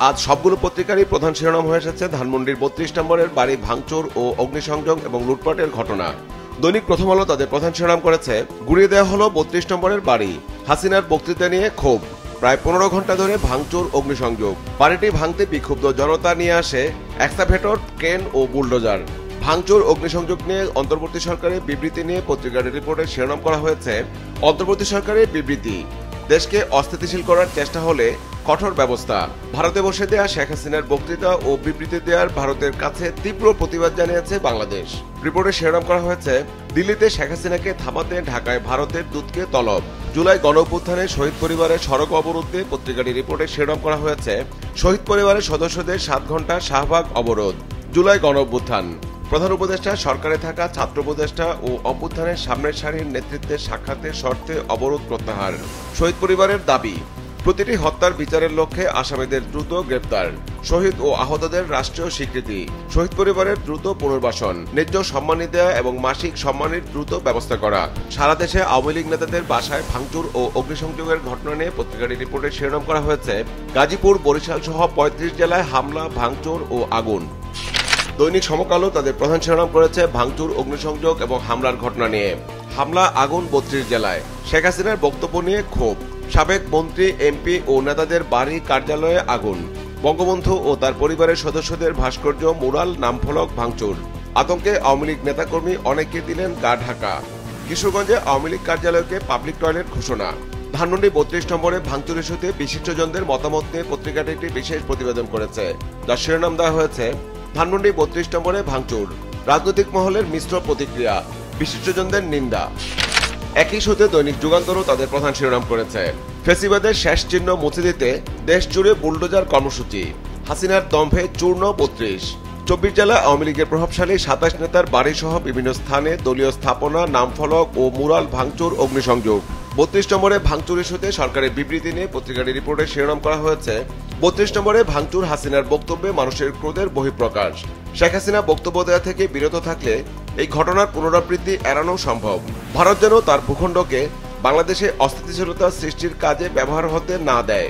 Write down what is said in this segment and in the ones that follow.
আজ সবগুলো পত্রিকারই প্রধান শিরোনাম হয়ে এসেছে ধানমন্ডির ৩২ নম্বরের বাড়ি ভাঙচুর ও অগ্নিসংযোগ এবং লুটপাটের ঘটনা। দৈনিক প্রথম আলো তাদের প্রধান শিরোনাম করেছে, গুড়িয়ে দেওয়া হলো ৩২ নম্বরের বাড়ি, হাসিনার বক্তৃতা নিয়ে ক্ষোভ, প্রায় ১৫ ঘন্টা ধরে ভাঙচুর অগ্নিসংযোগ। বাড়িটি ভাঙতে বিক্ষুব্ধ জনতা নিয়ে আসে এক্সকাভেটর, ক্রেন ও বুলডোজার। ভাঙচুর অগ্নিসংযোগ নিয়ে অন্তর্বর্তী সরকারের বিবৃতি নিয়ে পত্রিকার রিপোর্টে শিরোনাম করা হয়েছে, অন্তর্বর্তী সরকারের বিবৃতি, দেশকে অস্থিতিশীল করার চেষ্টা হলে কঠোর ব্যবস্থা। ভারতে বসে দেয়া শেখ হাসিনার বক্তৃতা ও বিবৃতি দেওয়ার ভারতের কাছে তীব্র প্রতিবাদ জানিয়েছে বাংলাদেশ। রিপোর্টে শিরোনাম করা হয়েছে, দিল্লিতে শেখ হাসিনাকে থামাতে ঢাকায় ভারতের দূতকে তলব। জুলাই গণঅভ্যুত্থানে শহীদ পরিবারের সড়ক অবরোধে পত্রিকাটি রিপোর্টে শিরোনাম করা হয়েছে, শহীদ পরিবারের সদস্যদের ৭ ঘন্টা শাহবাগ অবরোধ। জুলাই গণঅভ্যুত্থান, প্রধান উপদেষ্টা, সরকারে থাকা ছাত্র উপদেষ্টা ও অভ্যুত্থানের সামনের সারির নেতৃত্বের সাক্ষাতের শর্তে অবরোধ প্রত্যাহার। শহীদ পরিবারের দাবি, প্রতিটি হত্যার বিচারের লক্ষ্যে আসামিদের দ্রুত গ্রেপ্তার, শহীদ ও আহতদের রাষ্ট্রীয় স্বীকৃতি, শহীদ পরিবারের দ্রুত পুনর্বাসন, ন্যায্য সম্মানী দেয়া এবং মাসিক সম্মানের দ্রুত ব্যবস্থা করা। সারা দেশে আওয়ামী লীগ নেতাদের বাসায় ভাঙচুর ও অগ্নিসংযোগের ঘটনা নিয়ে পত্রিকাটি রিপোর্টে শিরোনাম করা হয়েছে, গাজীপুর, বরিশাল সহ ৩৫ জেলায় হামলা, ভাঙচুর ও আগুন। দৈনিক সমকালও তাদের প্রধান শিরোনাম করেছে, ভাঙচুর, অগ্নিসংযোগ এবং হামলার ঘটনা নিয়ে। হামলা, আগুন ৩২ জেলায়, শেখ হাসিনার বক্তব্য নিয়ে ক্ষোভ, সাবেক মন্ত্রী, এমপি ও নেতাদের বাড়ি, কার্যালয়ে আগুন, বঙ্গবন্ধু ও তার পরিবারের সদস্যদের ভাস্কর্য, মুরাল, নামফলক ভাঙচুর, আতঙ্কে আওয়ামী লীগ নেতাকর্মী, অনেকে দিলেন গা ঢাকা। কিশোরগঞ্জে আওয়ামী লীগ কার্যালয়কে পাবলিক টয়লেট ঘোষণা। ধানমন্ডি ৩২ নম্বরে ভাঙচুর ইস্যুতে বিশিষ্টজনদের মতামত নিয়ে পত্রিকাটি একটি বিশেষ প্রতিবেদন করেছে, যার শিরোনাম দেওয়া হয়েছে, ধানমন্ডি ৩২ নম্বরে ভাঙচুর, রাজনৈতিক মহলের মিশ্র প্রতিক্রিয়া, বিশিষ্টজনদের নিন্দা। একই ইস্যুতে দৈনিক যুগান্তরও তাদের প্রধান শিরোনাম করেছে, ফ্যাসিবাদের শেষ চিহ্ন মুছে দিতে দেশ জুড়ে বুলডোজার কর্মসূচি, হাসিনার দম্ভে চূর্ণ ৩২। ২৪ জেলায় আওয়ামী লীগের প্রভাবশালী ২৭ নেতার বাড়ি সহ বিভিন্ন স্থানে দলীয় স্থাপনা, নামফলক ও মুরাল ভাঙচুর, অগ্নিসংযোগ। ৩২ নম্বরে ভাঙচুর ইস্যুতে সরকারের বিবৃতি নিয়ে পত্রিকাটি রিপোর্টে শিরোনাম করা হয়েছে, ৩২ নম্বরে ভাঙচুর, হাসিনার বক্তব্যে মানুষের ক্রোধের বহিঃপ্রকাশ। শেখ হাসিনা বক্তব্য দেওয়া থেকে বিরত থাকলে এই ঘটনার পুনরাবৃত্তি এড়ানো সম্ভব। ভারত যেন তার ভূখণ্ডকে বাংলাদেশে অস্থিতিশীলতা সৃষ্টির কাজে ব্যবহার হতে না দেয়।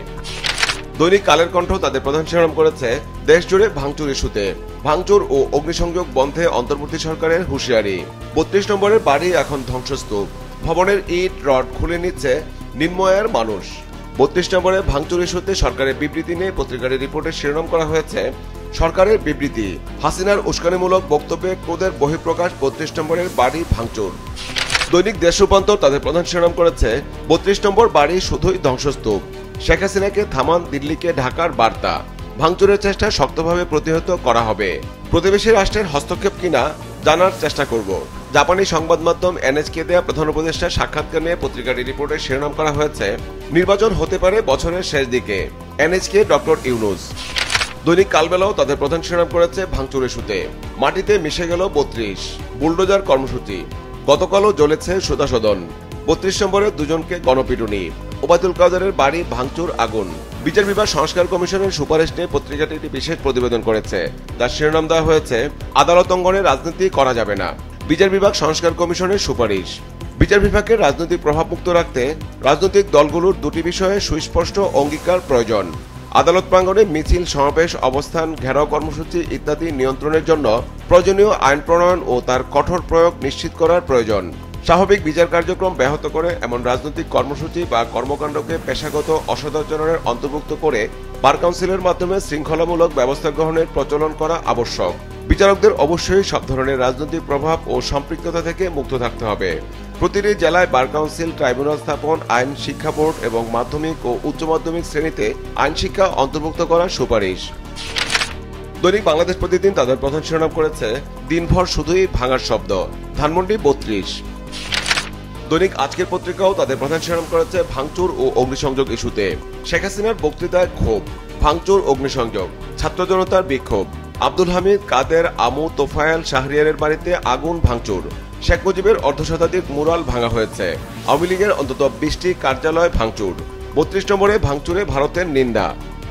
দৈনিক কালের কণ্ঠ তাদের প্রধান শিরোনাম করেছে, দেশ জুড়ে ভাঙচুর ইস্যুতে, ভাঙচুর ও অগ্নিসংযোগ বন্ধে অন্তর্বর্তী সরকারের হুঁশিয়ারি। ৩২ নম্বরের বাড়ি এখন ধ্বংসস্তূপ, ভবনের ইট রড খুলে নিচ্ছে নিম্নআয়ের মানুষ। ৩২ নম্বরে ভাঙচুর ইস্যুতে সরকারের বিবৃতি নিয়ে পত্রিকাটির রিপোর্টে শিরোনাম করা হয়েছে, সরকারের বিবৃতি, হাসিনার উস্কানিমূলক বক্তব্যে ক্রোধের বহিঃপ্রকাশ, ৩২ নম্বরের বাড়ি ভাঙচুর। দৈনিক দেশ রূপান্তর তাদের প্রধান শিরোনাম করেছে, ৩২ নম্বর বাড়ি শুধুই ধ্বংসস্তূপ, শেখ হাসিনাকে থামান, দিল্লিকে ঢাকার বার্তা, ভাঙচুরের চেষ্টা শক্তভাবে প্রতিহত করা হবে, প্রতিবেশী রাষ্ট্রের হস্তক্ষেপ কিনা জানার চেষ্টা করব। জাপানি সংবাদ মাধ্যম এনএচকে দেয়া প্রধান উপদেষ্টার সাক্ষাৎকার নিয়ে পত্রিকাটির রিপোর্টে শিরোনাম করা হয়েছে, নির্বাচন হতে পারে বছরের শেষ দিকে, এনএচকে ডক্টর ইউনুস। দৈনিক কালবেলাও তাদের প্রধান শিরোনাম করেছে, ভাঙচুর ইস্যুতে, মাটিতে মিশে গেল ৩২, বুলডোজার কর্মসূচি, গতকালও জ্বলেছে সুধাসদন। ৩২ নম্বরে দুজনকে গণপিটুনি, ওবায়দুল কাদেরের বাড়ি ভাঙচুর, আগুন। বিচার বিভাগ সংস্কার কমিশনের সুপারিশ নিয়ে পত্রিকাটি একটি বিশেষ প্রতিবেদন করেছে, তার শিরোনাম দেওয়া হয়েছে, আদালত অঙ্গনে রাজনীতি করা যাবে না, বিচার বিভাগ সংস্কার কমিশনের সুপারিশ। বিচার বিভাগের রাজনৈতিক প্রভাবমুক্ত রাখতে রাজনৈতিক দলগুলোর দুটি বিষয়ে সুস্পষ্ট অঙ্গীকার প্রয়োজন। আদালত প্রাঙ্গণে মিছিল, সমাবেশ, অবস্থান, ঘেরাও কর্মসূচি ইত্যাদি নিয়ন্ত্রণের জন্য প্রয়োজনীয় আইন প্রণয়ন ও তার কঠোর প্রয়োগ নিশ্চিত করার প্রয়োজন। স্বাভাবিক বিচার কার্যক্রম ব্যাহত করে এমন রাজনৈতিক কর্মসূচি বা কর্মকাণ্ডকে পেশাগত অসদাচরণের অন্তর্ভুক্ত করে বার কাউন্সিলের মাধ্যমে শৃঙ্খলামূলক ব্যবস্থা গ্রহণের প্রচলন করা আবশ্যক। বিচারকদের অবশ্যই সব ধরনের রাজনৈতিক প্রভাব ও সম্পৃক্ততা থেকে মুক্ত থাকতে হবে। প্রতিটি জেলায় বার কাউন্সিল, ট্রাইব্যুনাল স্থাপন, আইন শিক্ষা বোর্ড এবং মাধ্যমিক ও উচ্চ মাধ্যমিক শ্রেণীতে আইন শিক্ষা অন্তর্ভুক্ত করার সুপারিশ। দৈনিক বাংলাদেশ প্রতিদিন তাদের প্রধান শিরোনাম করেছে, দিনভর শুধুই ভাঙার শব্দ, ধানমন্ডি ৩২। দৈনিক আজকের পত্রিকাও তাদের প্রধান শিরোনাম করেছে, ভাঙচুর ও অগ্নিসংযোগ ইস্যুতে, শেখ হাসিনার বক্তৃতায় ক্ষোভ, ভাঙচুর, অগ্নিসংযোগ, ছাত্র জনতার বিক্ষোভ, আব্দুল হামিদ, কাদের, আমু, তোফায়েল, শাহরিয়ারের বাড়িতে আগুন, ভাঙচুর, শেখ মুজিবের অর্ধশতাধিক মুরাল ভাঙা হয়েছে, আওয়ামী লীগের অন্তত ২০টি কার্যালয় ভাঙচুর। ৩২ নম্বরে ভাঙচুরে ভারতের নিন্দা।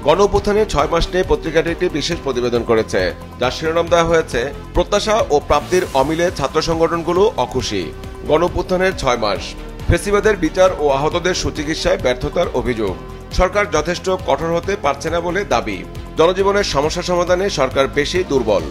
গণঅভ্যুত্থানের ৬ মাস নিয়ে পত্রিকাটি একটি বিশেষ প্রতিবেদন করেছে, যার শিরোনাম দেওয়া হয়েছে, প্রত্যাশা ও প্রাপ্তির অমিলে ছাত্র সংগঠনগুলো অখুশি, গণঅভ্যুত্থানের ৬ মাস, ফ্যাসিবাদের বিচার ও আহতদের সুচিকিৎসায় ব্যর্থতার অভিযোগ, সরকার যথেষ্ট কঠোর হতে পারছে না বলে দাবি। জনজীবনের সমস্যা সমাধানে সরকার বেশি দুর্বল।